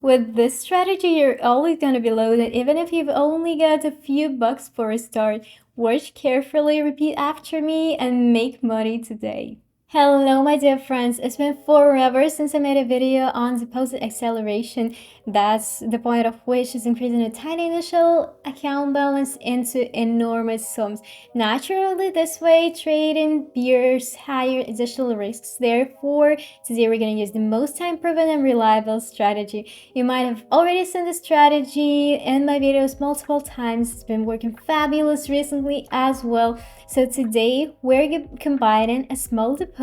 With this strategy, you're always gonna be loaded even if you've only got a few bucks for a start. Watch carefully, repeat after me, and make money today. Hello my dear friends, it's been forever since I made a video on deposit acceleration. That's the point of which is increasing a tiny initial account balance into enormous sums. Naturally, this way trading bears higher additional risks. Therefore, today we're going to use the most time proven and reliable strategy. You might have already seen this strategy in my videos multiple times. It's been working fabulous recently as well. So today we're combining a small deposit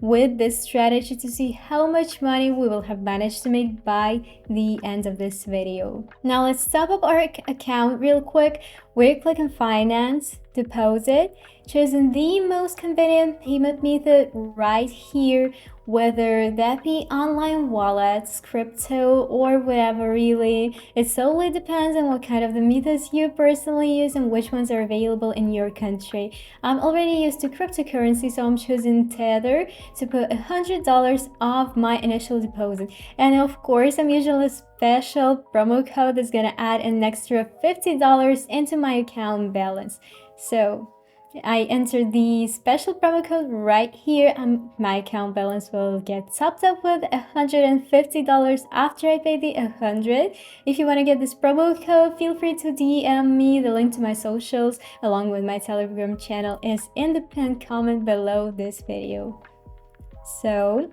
with this strategy to see how much money we will have managed to make by the end of this video. Now let's top up our account real quick. We're clicking finance, deposit, choosing the most convenient payment method right here, whether that be online wallets, crypto, or whatever really. It solely depends on what kind of the methods you personally use and which ones are available in your country. I'm already used to cryptocurrency, so I'm choosing Tether to put $100 of my initial deposit. And of course, I'm using a special promo code that's gonna add an extra $50 into my account balance. So I enter the special promo code right here and my account balance will get topped up with $150 after I pay the $100. If you want to get this promo code, feel free to DM me. The link to my socials along with my Telegram channel is in the pinned comment below this video. So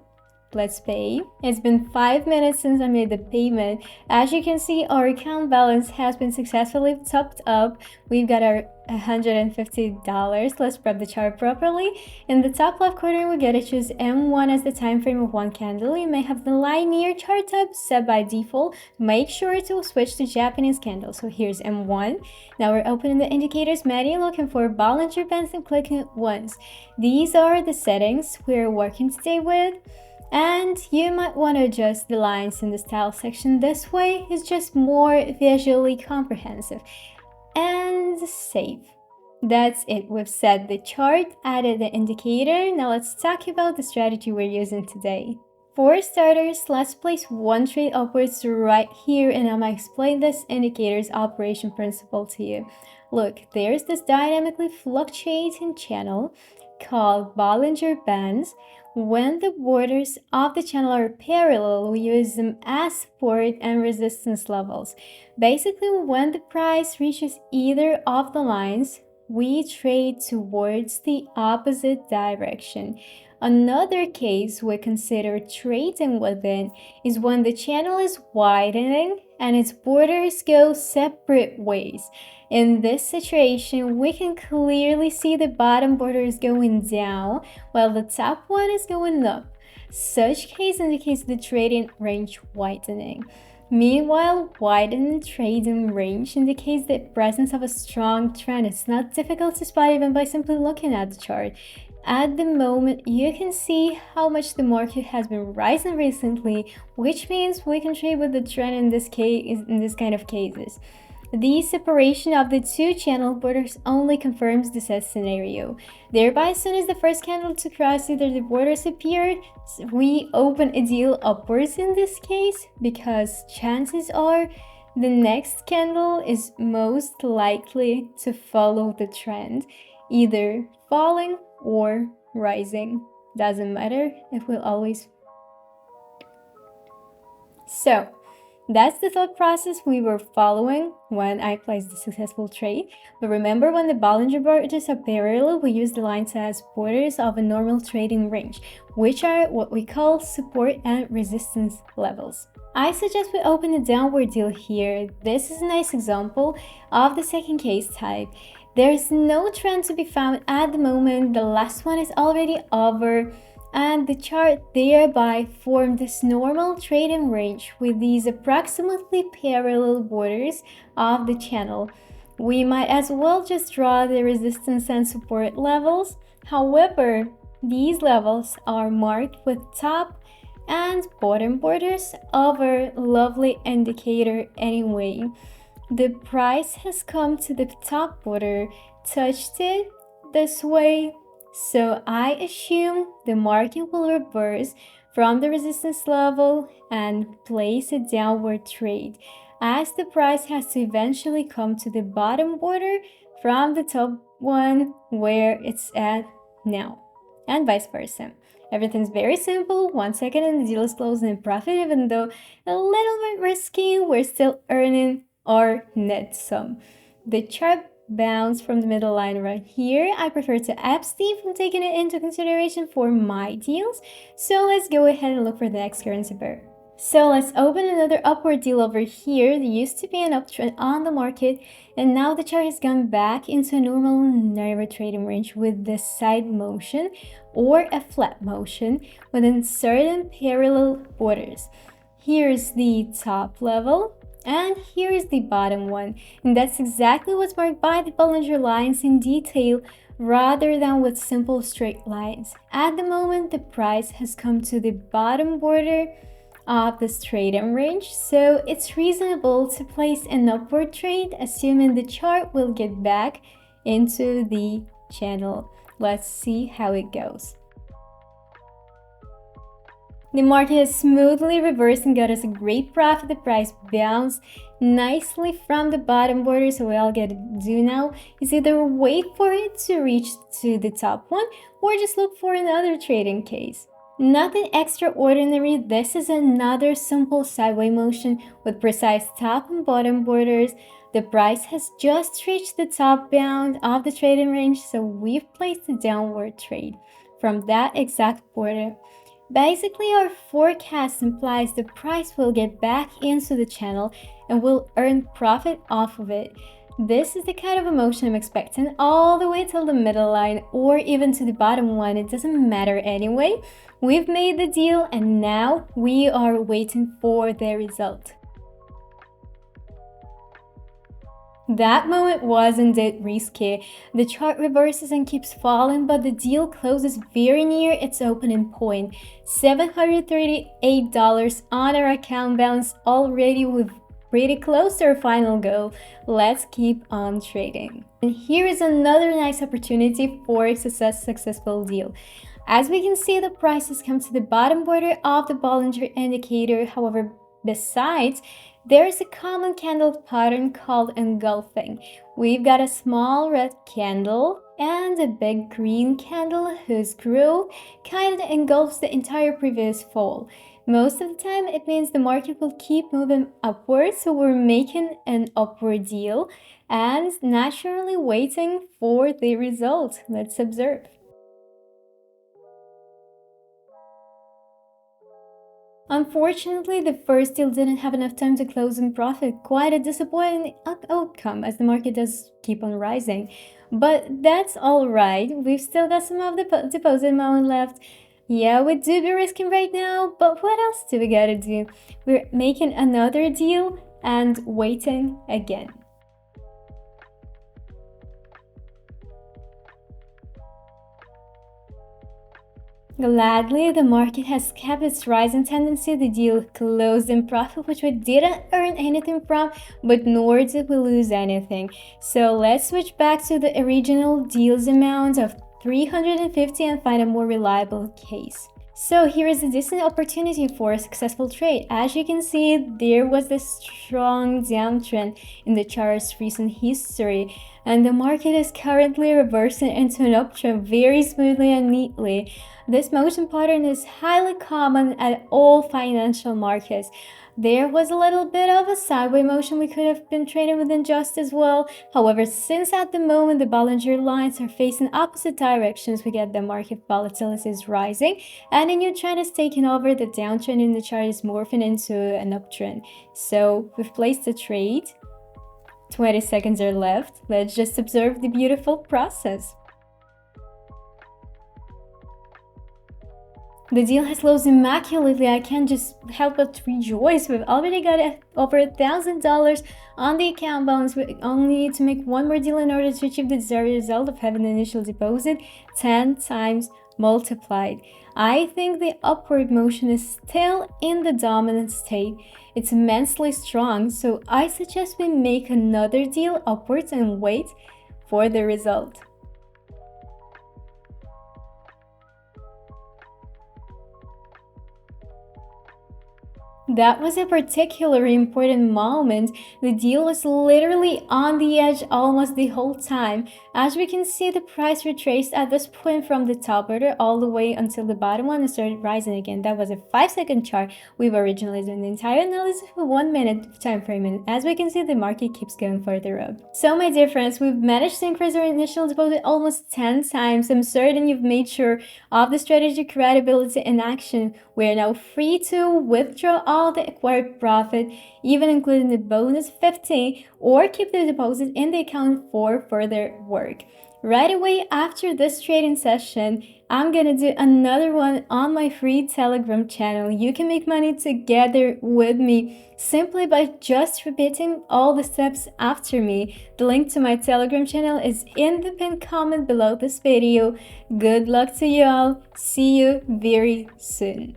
let's pay. It's been 5 minutes since I made the payment. As you can see, our account balance has been successfully topped up. We've got our $150. Let's prep the chart properly. In the top left corner, we gotta choose M1 as the time frame of one candle. You may have the linear chart type set by default. Make sure to switch to Japanese candle. So here's M1. Now we're opening the indicators menu, looking for Bollinger Bands and clicking it once. These are the settings we're working today with. And you might want to adjust the lines in the style section. This way it's just more visually comprehensive. And save. That's it. We've set the chart, added the indicator. Now let's talk about the strategy we're using today. For starters, let's place one trade upwards right here, and I'm going to explain this indicator's operation principle to you. Look, there's this dynamically fluctuating channel called Bollinger Bands. When the borders of the channel are parallel, we use them as support and resistance levels. Basically, when the price reaches either of the lines, we trade towards the opposite direction. Another case we consider trading within is when the channel is widening and its borders go separate ways. In this situation, we can clearly see the bottom border is going down while the top one is going up. Such case indicates the trading range widening. Meanwhile, widened trading range indicates the presence of a strong trend. It's not difficult to spot even by simply looking at the chart. At the moment, you can see how much the market has been rising recently, which means we can trade with the trend in this kind of cases. The separation of the two channel borders only confirms the said scenario. Thereby, as soon as the first candle to cross either the borders appeared, we open a deal upwards in this case, because chances are the next candle is most likely to follow the trend, either falling or rising. Doesn't matter, it will always. So that's the thought process we were following when I placed the successful trade. But remember, when the Bollinger Bands are parallel, we use the lines as borders of a normal trading range, which are what we call support and resistance levels. I suggest we open a downward deal here. This is a nice example of the second case type. There is no trend to be found at the moment. The last one is already over, and the chart thereby formed this normal trading range with these approximately parallel borders of the channel. We might as well just draw the resistance and support levels. However, these levels are marked with top and bottom borders of our lovely indicator anyway. The price has come to the top border, touched it this way, so I assume the market will reverse from the resistance level and place a downward trade, as the price has to eventually come to the bottom border from the top one where it's at now, and vice versa. Everything's very simple. 1 second and the deal is closing in profit, even though a little bit risky, we're still earning our net sum. The chart bounce from the middle line right here. I prefer to abstain from taking it into consideration for my deals. So let's go ahead and look for the next currency pair. So let's open another upward deal over here. There used to be an uptrend on the market, and now the chart has gone back into a normal narrow trading range with this side motion or a flat motion within certain parallel borders. Here's the top level, and here is the bottom one, and that's exactly what's marked by the Bollinger lines in detail rather than with simple straight lines. At the moment, the price has come to the bottom border of this trading range, so it's reasonable to place an upward trade, assuming the chart will get back into the channel. Let's see how it goes. The market has smoothly reversed and got us a great profit. The price bounced nicely from the bottom border, so all I gotta do now is either wait for it to reach to the top one or just look for another trading case. Nothing extraordinary. This is another simple sideways motion with precise top and bottom borders. The price has just reached the top bound of the trading range, so we've placed a downward trade from that exact border. Basically, our forecast implies the price will get back into the channel and will earn profit off of it. This is the kind of emotion I'm expecting all the way till the middle line or even to the bottom one. It doesn't matter anyway. We've made the deal and now we are waiting for the result. That moment was indeed risky. The chart reverses and keeps falling, but the deal closes very near its opening point. $738 on our account balance already. We're pretty close to our final goal. Let's keep on trading. And here is another nice opportunity for a successful deal. As we can see, the price has come to the bottom border of the Bollinger indicator. However, besides, there is a common candle pattern called engulfing. We've got a small red candle and a big green candle whose growth kind of engulfs the entire previous fall. Most of the time, it means the market will keep moving upwards, so we're making an upward deal and naturally waiting for the result. Let's observe. Unfortunately, the first deal didn't have enough time to close in profit. Quite a disappointing outcome as the market does keep on rising. But that's alright, we've still got some of the deposit amount left. Yeah, we do be risking right now, but what else do we gotta do? We're making another deal and waiting again. Gladly, the market has kept its rising tendency. The deal closed in profit, which we didn't earn anything from, but nor did we lose anything. So let's switch back to the original deal's amount of $350 and find a more reliable case. So here is a decent opportunity for a successful trade. As you can see, there was this strong downtrend in the chart's recent history, and the market is currently reversing into an uptrend very smoothly and neatly. This motion pattern is highly common at all financial markets. There was a little bit of a sideways motion we could have been trading within just as well. However, since at the moment the Bollinger lines are facing opposite directions, we get the market volatility is rising and a new trend is taking over. The downtrend in the chart is morphing into an uptrend. So we've placed a trade. 20 seconds are left. Let's just observe the beautiful process. The deal has closed immaculately. I can't just help but rejoice. We've already got over $1,000 on the account balance. We only need to make one more deal in order to achieve the desired result of having an initial deposit 10 times multiplied. I think the upward motion is still in the dominant state. It's immensely strong, so I suggest we make another deal upwards and wait for the result. that was a particularly important moment. The deal was literally on the edge almost the whole time. As we can see, the price retraced at this point from the top order all the way until the bottom one and started rising again. That was a 5-second chart. We've originally done the entire analysis for 1 minute time frame, and as we can see, the market keeps going further up. So my dear friends, we've managed to increase our initial deposit almost 10 times. I'm certain you've made sure of the strategy, credibility, and action. We are now free to withdraw all the acquired profit, even including the bonus 15, or keep the deposit in the account for further work. Right away after this trading session, I'm gonna do another one on my free Telegram channel. You can make money together with me simply by just repeating all the steps after me. The link to my Telegram channel is in the pinned comment below this video. Good luck to you all. See you very soon.